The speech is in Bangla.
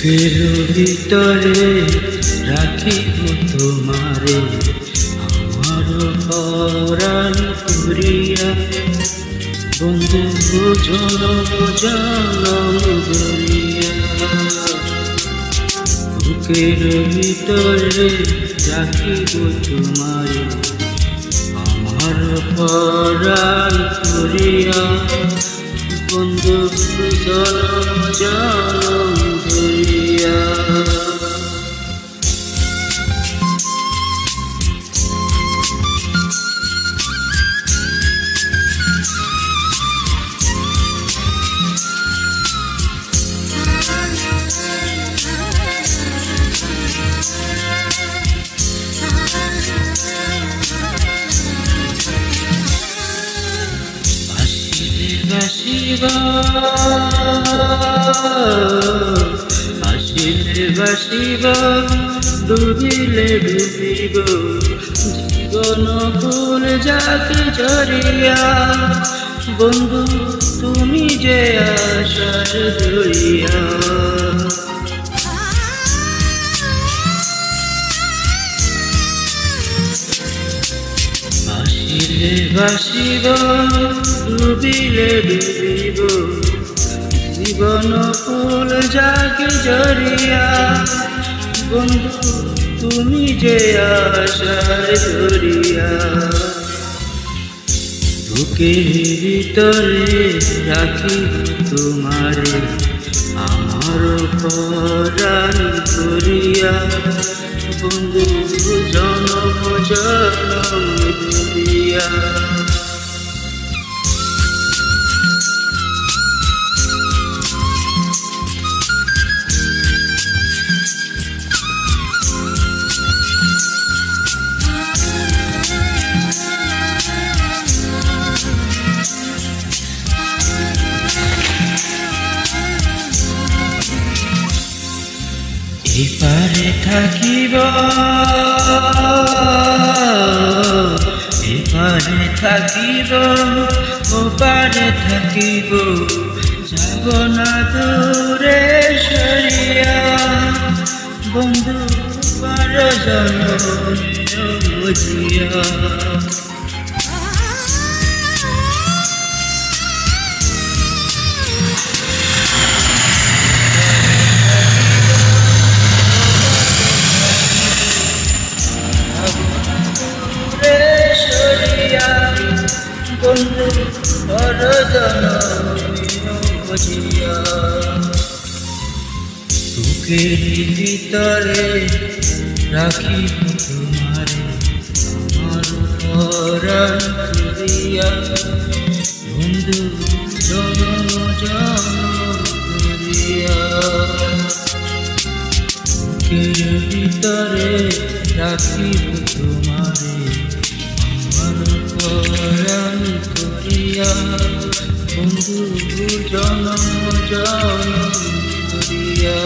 বুকের ভিতরে রাখিব তোমারে, আমার পরাণ করিয়া। বন্ধু জনম জনম ধরিয়া, বুকের ভিতরে রাখিব তোমারে, আমার পরাণ করিয়া। বন্ধু জনম জনম ধরিয়া। আসিলে বাসিব, ডুবিলে ডুবিব, জীবন ফুল যাকে ঝরিয়া। বন্ধু তুমি যে আশার ধরিয়া। আসিলে বাসিব, ডুবিলে ডুবিব, জীবন ফুল যাকে ঝরিয়া। বন্ধু তুমি যে আশার ধরিয়া। বুকের ভিতরে রাখিব তোমারে, আমার পরাণ করিয়া। বন্ধু জনম জনম ধরিয়া। এপারে থাকিব, এপারে থাকিব, ওপারে থাকিব, যাব না দূরে সরিয়া। বন্ধু পার জনম বুঝিয়া। বন্ধু পর জনম বুঝিয়া। বুকের ভিতরে রাখিব তোমারে, আমার পরাণ করিয়া। বন্ধু জনম জনম ধরিয়া। বুকের ভিতরে রাখিব তোমারে, আমার পরাণ করিয়া। বন্ধু জনম জনম ধরিয়া।